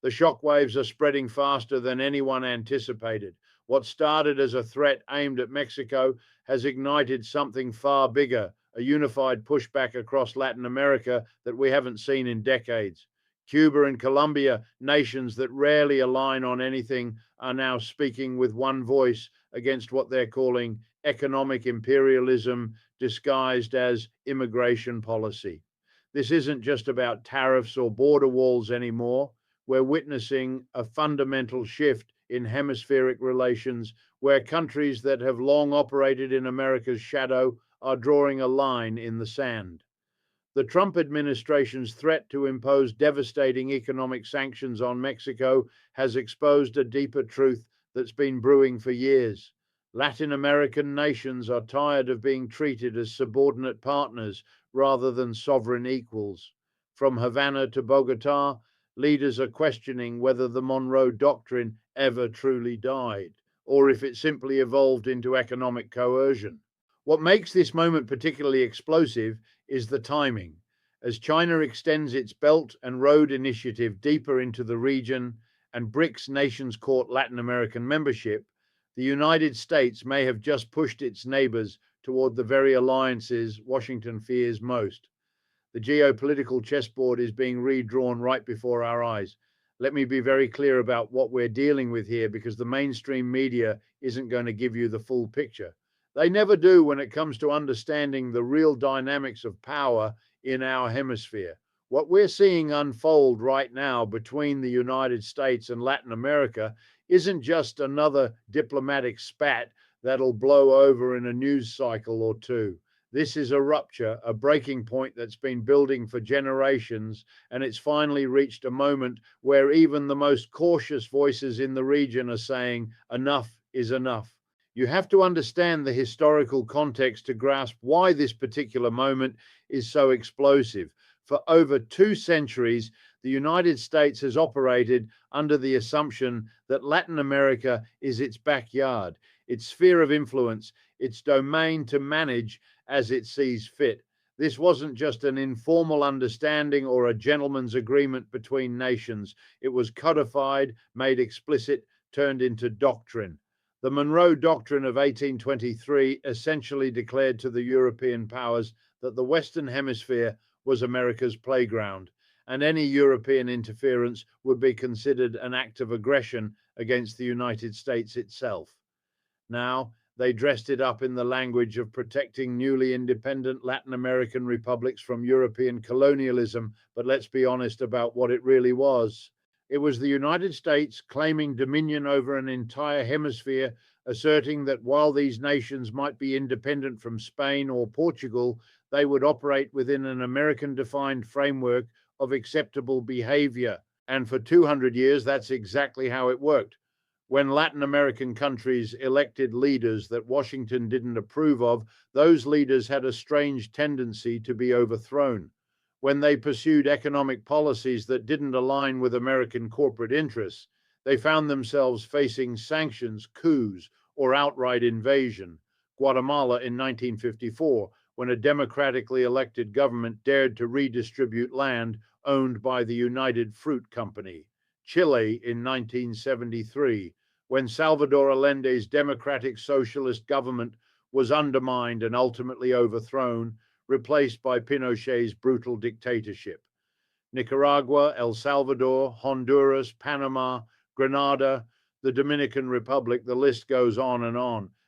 The shockwaves are spreading faster than anyone anticipated. What started as a threat aimed at Mexico has ignited something far bigger, a unified pushback across Latin America that we haven't seen in decades. Cuba and Colombia, nations that rarely align on anything, are now speaking with one voice against what they're calling economic imperialism disguised as immigration policy. This isn't just about tariffs or border walls anymore. We're witnessing a fundamental shift in hemispheric relations where countries that have long operated in America's shadow are drawing a line in the sand. The Trump administration's threat to impose devastating economic sanctions on Mexico has exposed a deeper truth that's been brewing for years. Latin American nations are tired of being treated as subordinate partners rather than sovereign equals. From Havana to Bogota, leaders are questioning whether the Monroe Doctrine ever truly died, or if it simply evolved into economic coercion. What makes this moment particularly explosive is the timing. As China extends its Belt and Road Initiative deeper into the region and BRICS nations court Latin American membership, the United States may have just pushed its neighbors toward the very alliances Washington fears most. The geopolitical chessboard is being redrawn right before our eyes. Let me be very clear about what we're dealing with here because the mainstream media isn't going to give you the full picture. They never do when it comes to understanding the real dynamics of power in our hemisphere. What we're seeing unfold right now between the United States and Latin America isn't just another diplomatic spat that'll blow over in a news cycle or two. This is a rupture, a breaking point that's been building for generations, and it's finally reached a moment where even the most cautious voices in the region are saying enough is enough. You have to understand the historical context to grasp why this particular moment is so explosive. For over 2 centuries, the United States has operated under the assumption that Latin America is its backyard, its sphere of influence, its domain to manage as it sees fit. This wasn't just an informal understanding or a gentleman's agreement between nations. It was codified, made explicit, turned into doctrine. The Monroe Doctrine of 1823 essentially declared to the European powers that the Western Hemisphere was America's playground, and any European interference would be considered an act of aggression against the United States itself. Now, they dressed it up in the language of protecting newly independent Latin American republics from European colonialism, but let's be honest about what it really was. It was the United States claiming dominion over an entire hemisphere, asserting that while these nations might be independent from Spain or Portugal, they would operate within an American defined framework of acceptable behavior. And for 200 years, that's exactly how it worked. When Latin American countries elected leaders that Washington didn't approve of, those leaders had a strange tendency to be overthrown. When they pursued economic policies that didn't align with American corporate interests, they found themselves facing sanctions, coups, or outright invasion. Guatemala in 1954, when a democratically elected government dared to redistribute land owned by the United Fruit Company. Chile in 1973, when Salvador Allende's democratic socialist government was undermined and ultimately overthrown, replaced by Pinochet's brutal dictatorship. Nicaragua, El Salvador, Honduras, Panama, Grenada, the Dominican Republic, the list goes on.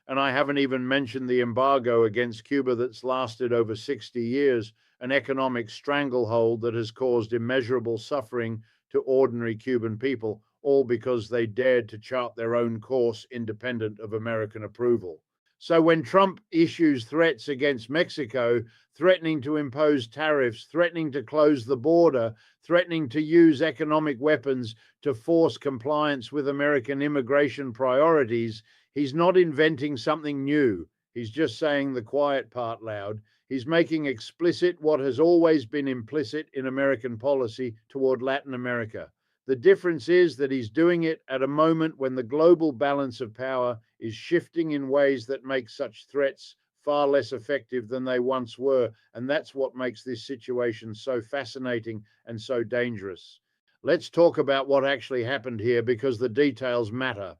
And I haven't even mentioned the embargo against Cuba that's lasted over 60 years, an economic stranglehold that has caused immeasurable suffering to ordinary Cuban people, all because they dared to chart their own course independent of American approval. So when Trump issues threats against Mexico, threatening to impose tariffs, threatening to close the border, threatening to use economic weapons to force compliance with American immigration priorities, he's not inventing something new. He's just saying the quiet part loud. He's making explicit what has always been implicit in American policy toward Latin America. The difference is that he's doing it at a moment when the global balance of power is shifting in ways that make such threats far less effective than they once were. And that's what makes this situation so fascinating and so dangerous. Let's talk about what actually happened here because the details matter.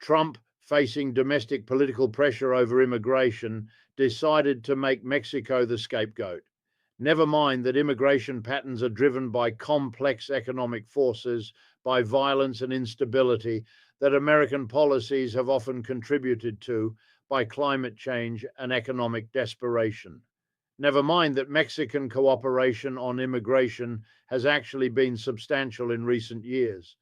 Trump, facing domestic political pressure over immigration, decided to make Mexico the scapegoat. Never mind that immigration patterns are driven by complex economic forces, by violence and instability that American policies have often contributed to, by climate change and economic desperation. Never mind that Mexican cooperation on immigration has actually been substantial in recent years.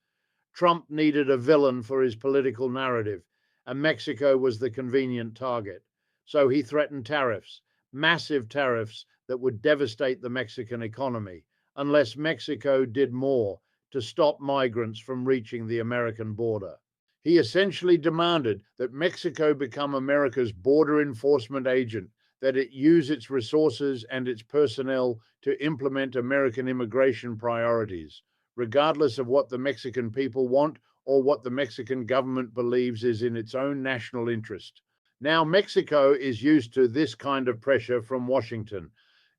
Trump needed a villain for his political narrative, and Mexico was the convenient target. So he threatened tariffs, massive tariffs that would devastate the Mexican economy unless Mexico did more to stop migrants from reaching the American border. He essentially demanded that Mexico become America's border enforcement agent, that it use its resources and its personnel to implement American immigration priorities, regardless of what the Mexican people want or what the Mexican government believes is in its own national interest. Now, Mexico is used to this kind of pressure from Washington.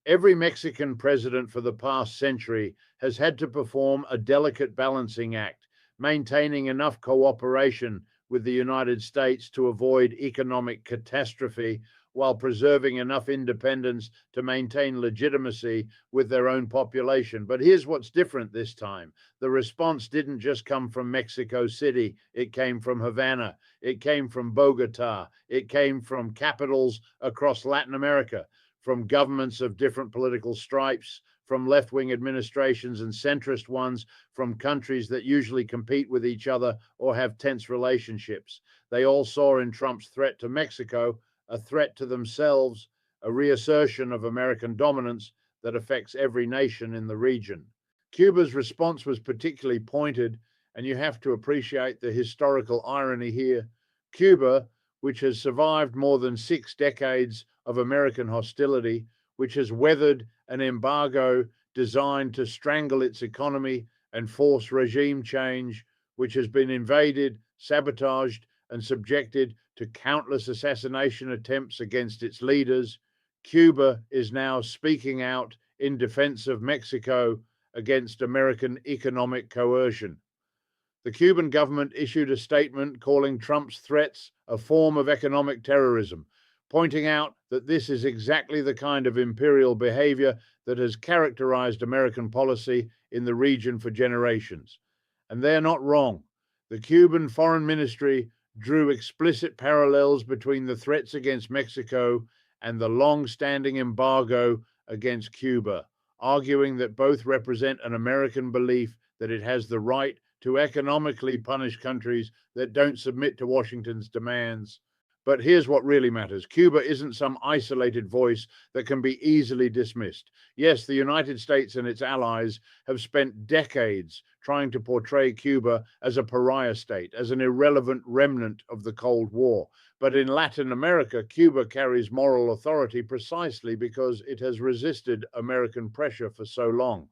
Every Mexican president for the past century has had to perform a delicate balancing act, maintaining enough cooperation with the United States to avoid economic catastrophe while preserving enough independence to maintain legitimacy with their own population. But here's what's different this time. The response didn't just come from Mexico City, it came from Havana, it came from Bogota, it came from capitals across Latin America, from governments of different political stripes, from left-wing administrations and centrist ones, from countries that usually compete with each other or have tense relationships. They all saw in Trump's threat to Mexico a threat to themselves, a reassertion of American dominance that affects every nation in the region. Cuba's response was particularly pointed, and you have to appreciate the historical irony here. Cuba, which has survived more than 6 decades of American hostility, which has weathered an embargo designed to strangle its economy and force regime change, which has been invaded, sabotaged, and subjected to countless assassination attempts against its leaders. Cuba is now speaking out in defense of Mexico against American economic coercion. The Cuban government issued a statement calling Trump's threats a form of economic terrorism, pointing out that this is exactly the kind of imperial behavior that has characterized American policy in the region for generations. And they're not wrong. The Cuban Foreign Ministry drew explicit parallels between the threats against Mexico and the long-standing embargo against Cuba, arguing that both represent an American belief that it has the right to economically punish countries that don't submit to Washington's demands. But here's what really matters. Cuba isn't some isolated voice that can be easily dismissed. Yes, the United States and its allies have spent decades trying to portray Cuba as a pariah state, as an irrelevant remnant of the Cold War. But in Latin America, Cuba carries moral authority precisely because it has resisted American pressure for so long.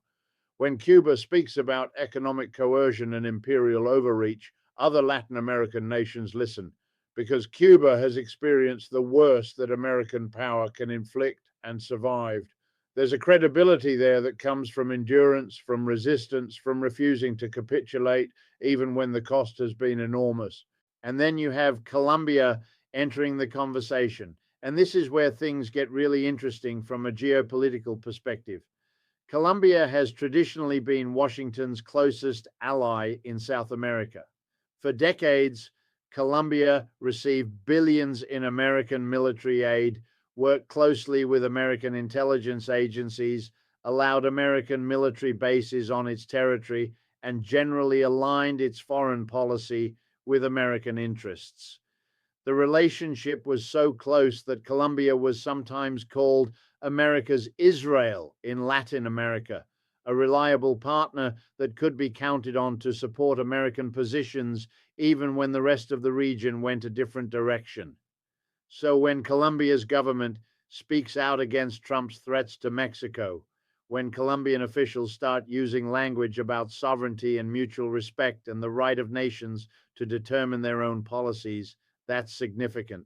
When Cuba speaks about economic coercion and imperial overreach, other Latin American nations listen, because Cuba has experienced the worst that American power can inflict and survived. There's a credibility there that comes from endurance, from resistance, from refusing to capitulate, even when the cost has been enormous. And then you have Colombia entering the conversation. And this is where things get really interesting from a geopolitical perspective. Colombia has traditionally been Washington's closest ally in South America. For decades, Colombia received billions in American military aid, worked closely with American intelligence agencies, allowed American military bases on its territory, and generally aligned its foreign policy with American interests. The relationship was so close that Colombia was sometimes called America's Israel in Latin America, a reliable partner that could be counted on to support American positions even when the rest of the region went a different direction. So when Colombia's government speaks out against Trump's threats to Mexico, when Colombian officials start using language about sovereignty and mutual respect and the right of nations to determine their own policies, that's significant.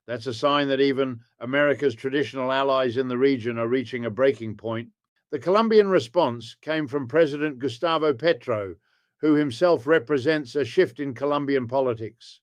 That's a sign that even America's traditional allies in the region are reaching a breaking point. The Colombian response came from President Gustavo Petro, who himself represents a shift in Colombian politics.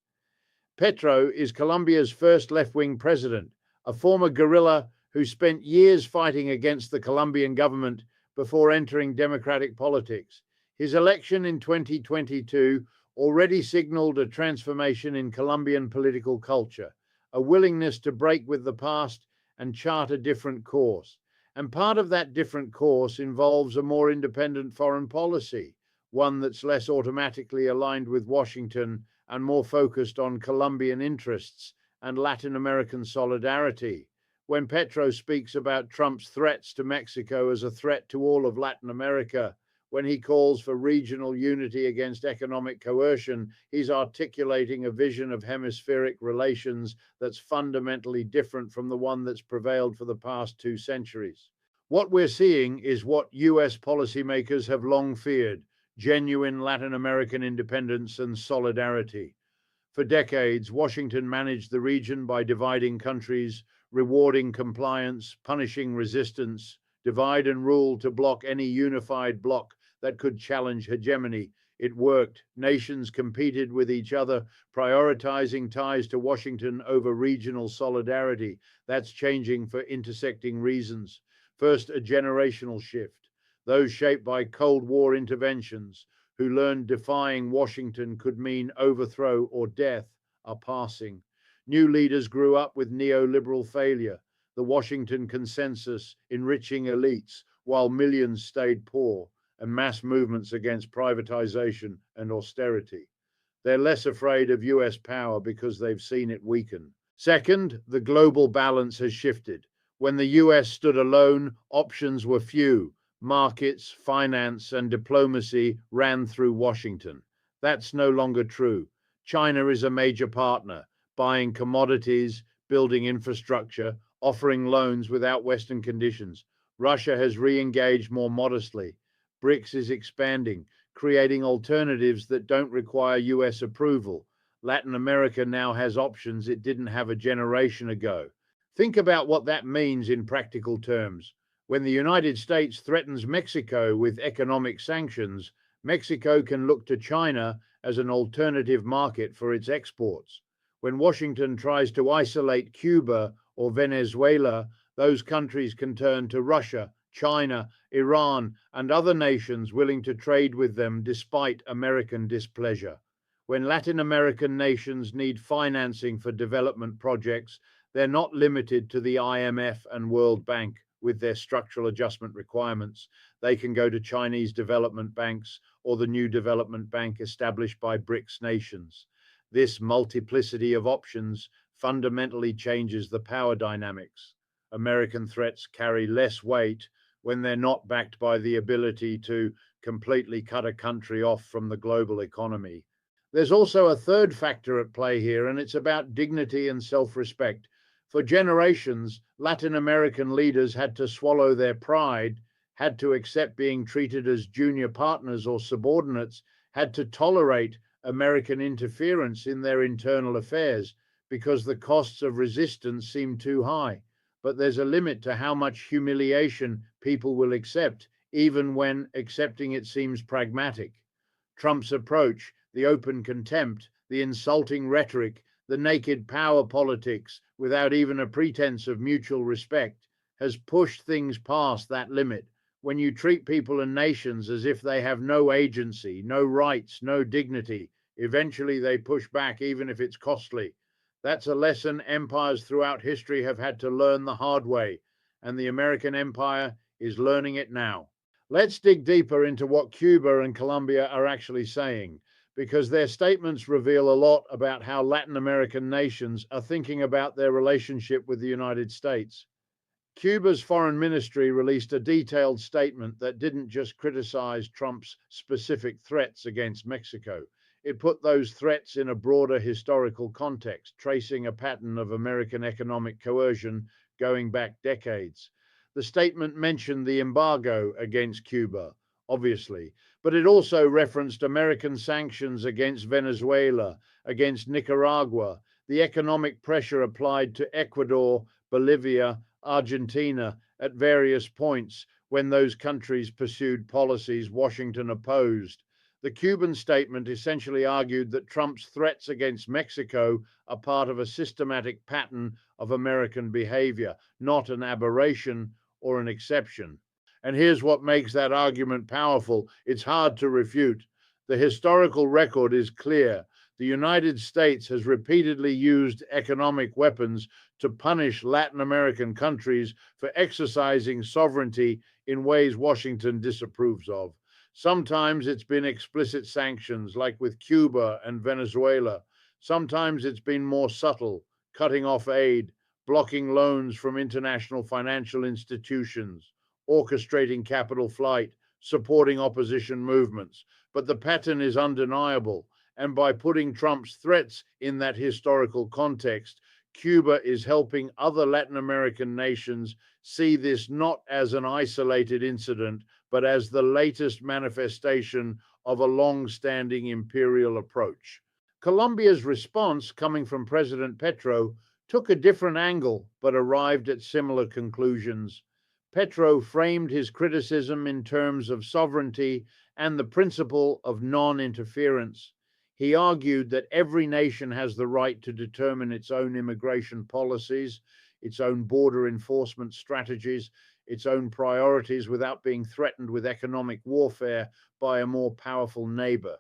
Petro is Colombia's first left-wing president, a former guerrilla who spent years fighting against the Colombian government before entering democratic politics. His election in 2022 already signaled a transformation in Colombian political culture, a willingness to break with the past and chart a different course. And part of that different course involves a more independent foreign policy, one that's less automatically aligned with Washington and more focused on Colombian interests and Latin American solidarity. When Petro speaks about Trump's threats to Mexico as a threat to all of Latin America, when he calls for regional unity against economic coercion, he's articulating a vision of hemispheric relations that's fundamentally different from the one that's prevailed for the past 2 centuries. What we're seeing is what US policymakers have long feared: genuine Latin American independence and solidarity. For decades, Washington managed the region by dividing countries, rewarding compliance, punishing resistance, divide and rule to block any unified bloc that could challenge hegemony. It worked. Nations competed with each other, prioritizing ties to Washington over regional solidarity. That's changing for intersecting reasons. First, a generational shift. Those shaped by Cold War interventions, who learned defying Washington could mean overthrow or death, are passing. New leaders grew up with neoliberal failure, the Washington consensus enriching elites while millions stayed poor, and mass movements against privatization and austerity. They're less afraid of US power because they've seen it weaken. Second, the global balance has shifted. When the US stood alone, options were few. Markets, finance, and diplomacy ran through Washington. That's no longer true. China is a major partner, buying commodities, building infrastructure, offering loans without Western conditions. Russia has re-engaged more modestly. BRICS is expanding, creating alternatives that don't require US approval. Latin America now has options it didn't have a generation ago. Think about what that means in practical terms. When the United States threatens Mexico with economic sanctions, Mexico can look to China as an alternative market for its exports. When Washington tries to isolate Cuba or Venezuela, those countries can turn to Russia, China, Iran, and other nations willing to trade with them despite American displeasure. When Latin American nations need financing for development projects, they're not limited to the IMF and World Bank with their structural adjustment requirements. They can go to Chinese development banks or the new development bank established by BRICS nations. This multiplicity of options fundamentally changes the power dynamics. American threats carry less weight when they're not backed by the ability to completely cut a country off from the global economy. There's also a third factor at play here, and it's about dignity and self-respect. For generations, Latin American leaders had to swallow their pride, had to accept being treated as junior partners or subordinates, had to tolerate American interference in their internal affairs because the costs of resistance seemed too high. But there's a limit to how much humiliation people will accept, even when accepting it seems pragmatic. Trump's approach, the open contempt, the insulting rhetoric, the naked power politics without even a pretense of mutual respect, has pushed things past that limit. When you treat people and nations as if they have no agency, no rights, no dignity, eventually they push back even if it's costly. That's a lesson empires throughout history have had to learn the hard way, and the American empire is learning it now. Let's dig deeper into what Cuba and Colombia are actually saying, because their statements reveal a lot about how Latin American nations are thinking about their relationship with the United States. Cuba's foreign ministry released a detailed statement that didn't just criticize Trump's specific threats against Mexico. It put those threats in a broader historical context, tracing a pattern of American economic coercion going back decades. The statement mentioned the embargo against Cuba, obviously, but it also referenced American sanctions against Venezuela, against Nicaragua, the economic pressure applied to Ecuador, Bolivia, Argentina at various points, when those countries pursued policies Washington opposed. The Cuban statement essentially argued that Trump's threats against Mexico are part of a systematic pattern of American behavior, not an aberration or an exception. And here's what makes that argument powerful. It's hard to refute. The historical record is clear. The United States has repeatedly used economic weapons to punish Latin American countries for exercising sovereignty in ways Washington disapproves of. Sometimes it's been explicit sanctions, like with Cuba and Venezuela. Sometimes it's been more subtle, cutting off aid, blocking loans from international financial institutions, orchestrating capital flight, supporting opposition movements. But the pattern is undeniable. And by putting Trump's threats in that historical context, Cuba is helping other Latin American nations see this not as an isolated incident, but as the latest manifestation of a long-standing imperial approach. Colombia's response, coming from President Petro, took a different angle, but arrived at similar conclusions. Petro framed his criticism in terms of sovereignty and the principle of non-interference. He argued that every nation has the right to determine its own immigration policies, its own border enforcement strategies, its own priorities without being threatened with economic warfare by a more powerful neighbor.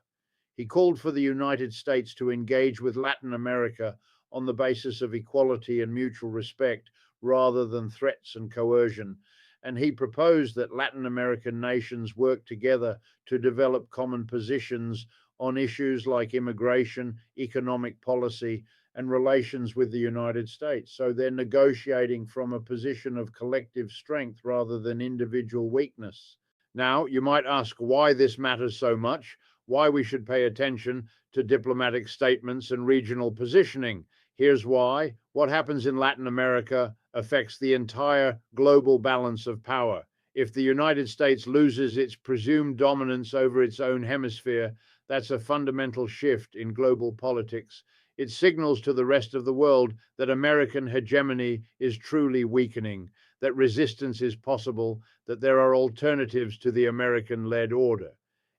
He called for the United States to engage with Latin America on the basis of equality and mutual respect rather than threats and coercion. And he proposed that Latin American nations work together to develop common positions on issues like immigration, economic policy, and relations with the United States. So they're negotiating from a position of collective strength rather than individual weakness. Now, you might ask why this matters so much, why we should pay attention to diplomatic statements and regional positioning. Here's why. What happens in Latin America affects the entire global balance of power. If the United States loses its presumed dominance over its own hemisphere, that's a fundamental shift in global politics. It signals to the rest of the world that American hegemony is truly weakening, that resistance is possible, that there are alternatives to the American-led order.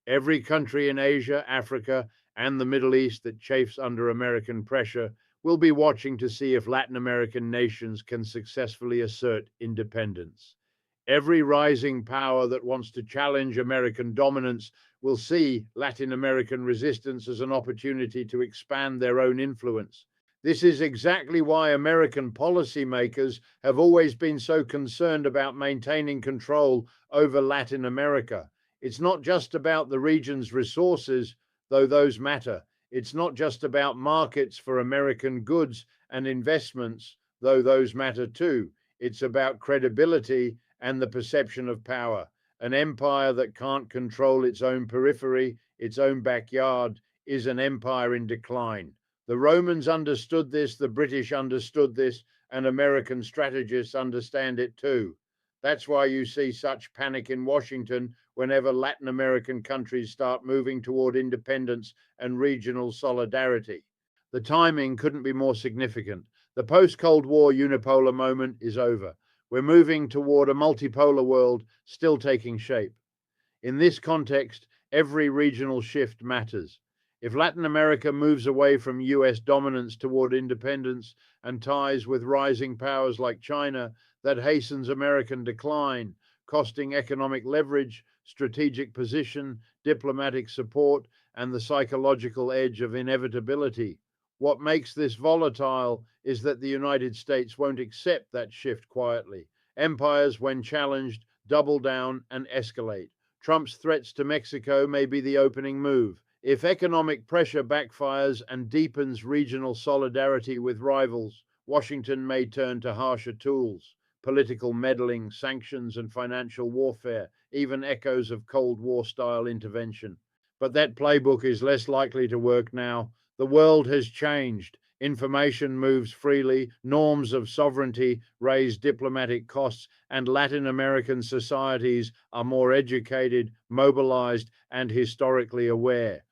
Every country in Asia, Africa, and the Middle East that chafes under American pressure will be watching to see if Latin American nations can successfully assert independence. Every rising power that wants to challenge American dominance will see Latin American resistance as an opportunity to expand their own influence. This is exactly why American policymakers have always been so concerned about maintaining control over Latin America. It's not just about the region's resources, though those matter. It's not just about markets for American goods and investments, though those matter too. It's about credibility and the perception of power. An empire that can't control its own periphery, its own backyard, is an empire in decline. The Romans understood this, the British understood this, and American strategists understand it too. That's why you see such panic in Washington whenever Latin American countries start moving toward independence and regional solidarity. The timing couldn't be more significant. The post-Cold War unipolar moment is over. We're moving toward a multipolar world still taking shape. In this context, every regional shift matters. If Latin America moves away from US dominance toward independence and ties with rising powers like China, that hastens American decline, costing economic leverage, strategic position, diplomatic support, and the psychological edge of inevitability. What makes this volatile is that the United States won't accept that shift quietly. Empires, when challenged, double down and escalate. Trump's threats to Mexico may be the opening move. If economic pressure backfires and deepens regional solidarity with rivals, Washington may turn to harsher tools, political meddling, sanctions, and financial warfare, even echoes of Cold War-style intervention. But that playbook is less likely to work now. The world has changed. Information moves freely, norms of sovereignty raise diplomatic costs, and Latin American societies are more educated, mobilized, and historically aware.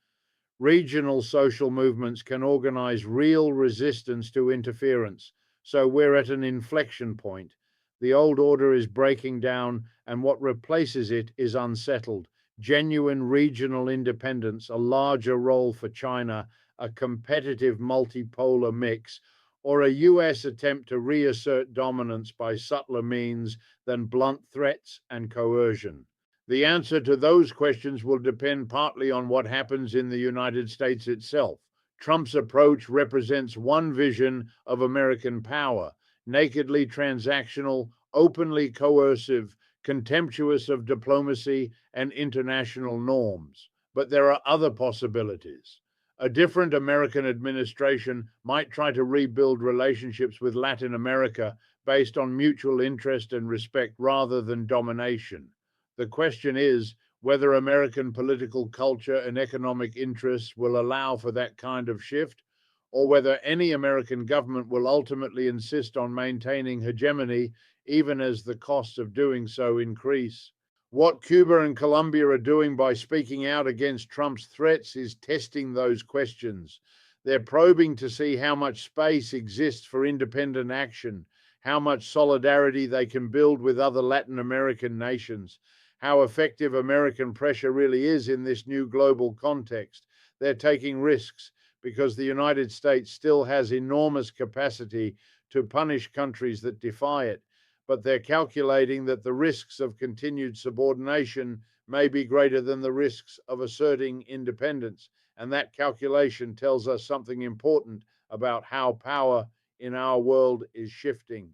Regional social movements can organize real resistance to interference. So we're at an inflection point. The old order is breaking down, and what replaces it is unsettled. Genuine regional independence, a larger role for China, a competitive multipolar mix, or a US attempt to reassert dominance by subtler means than blunt threats and coercion. The answer to those questions will depend partly on what happens in the United States itself. Trump's approach represents one vision of American power: nakedly transactional, openly coercive, contemptuous of diplomacy and international norms. But there are other possibilities. A different American administration might try to rebuild relationships with Latin America based on mutual interest and respect rather than domination. The question is whether American political culture and economic interests will allow for that kind of shift, or whether any American government will ultimately insist on maintaining hegemony even as the costs of doing so increase. What Cuba and Colombia are doing by speaking out against Trump's threats is testing those questions. They're probing to see how much space exists for independent action, how much solidarity they can build with other Latin American nations, how effective American pressure really is in this new global context. They're taking risks because the United States still has enormous capacity to punish countries that defy it, but they're calculating that the risks of continued subordination may be greater than the risks of asserting independence. And that calculation tells us something important about how power in our world is shifting.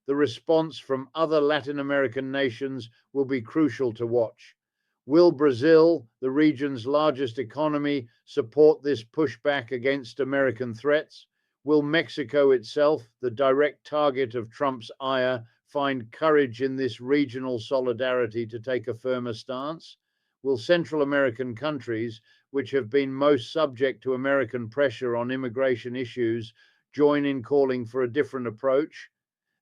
The response from other Latin American nations will be crucial to watch. Will Brazil, the region's largest economy, support this pushback against American threats? Will Mexico itself, the direct target of Trump's ire, find courage in this regional solidarity to take a firmer stance? Will Central American countries, which have been most subject to American pressure on immigration issues, join in calling for a different approach?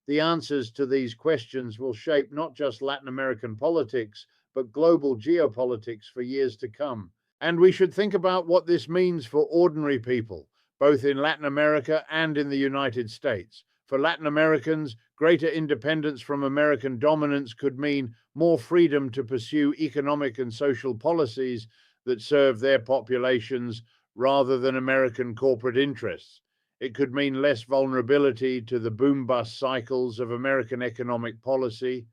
The answers to these questions will shape not just Latin American politics, but global geopolitics for years to come. And we should think about what this means for ordinary people, both in Latin America and in the United States. For Latin Americans, greater independence from American dominance could mean more freedom to pursue economic and social policies that serve their populations rather than American corporate interests. It could mean less vulnerability to the boom-bust cycles of American economic policy.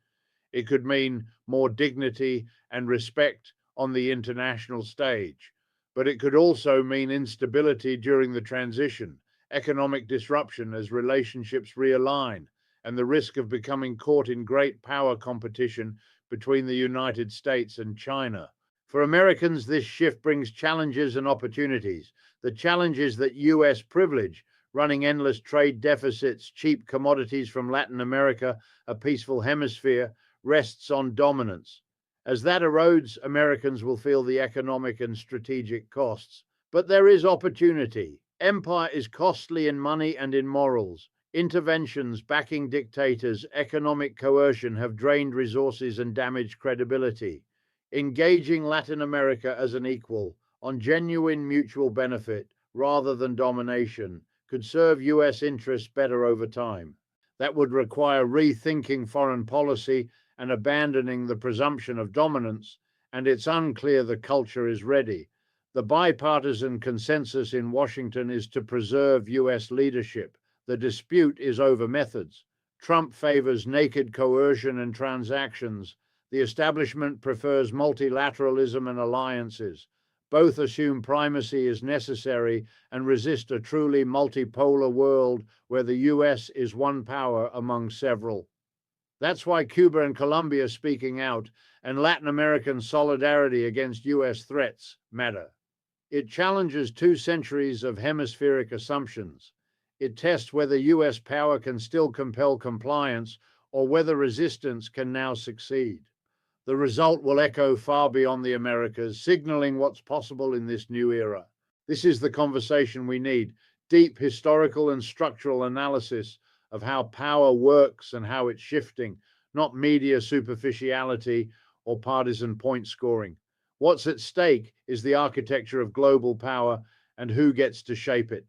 It could mean more dignity and respect on the international stage. But it could also mean instability during the transition, economic disruption as relationships realign, and the risk of becoming caught in great power competition between the United States and China. For Americans, this shift brings challenges and opportunities. The challenge is that US privilege, running endless trade deficits, cheap commodities from Latin America, a peaceful hemisphere, rests on dominance. As that erodes, Americans will feel the economic and strategic costs. But there is opportunity. Empire is costly in money and in morals. Interventions backing dictators, economic coercion have drained resources and damaged credibility. Engaging Latin America as an equal, on genuine mutual benefit rather than domination, could serve US interests better over time. That would require rethinking foreign policy and abandoning the presumption of dominance, and it's unclear the culture is ready. The bipartisan consensus in Washington is to preserve US leadership. The dispute is over methods. Trump favors naked coercion and transactions. The establishment prefers multilateralism and alliances. Both assume primacy is necessary and resist a truly multipolar world where the US is one power among several. That's why Cuba and Colombia are speaking out, and Latin American solidarity against US threats matter. It challenges 2 centuries of hemispheric assumptions. It tests whether US power can still compel compliance or whether resistance can now succeed. The result will echo far beyond the Americas, signaling what's possible in this new era. This is the conversation we need: deep historical and structural analysis of how power works and how it's shifting, not media superficiality or partisan point scoring. What's at stake is the architecture of global power and who gets to shape it.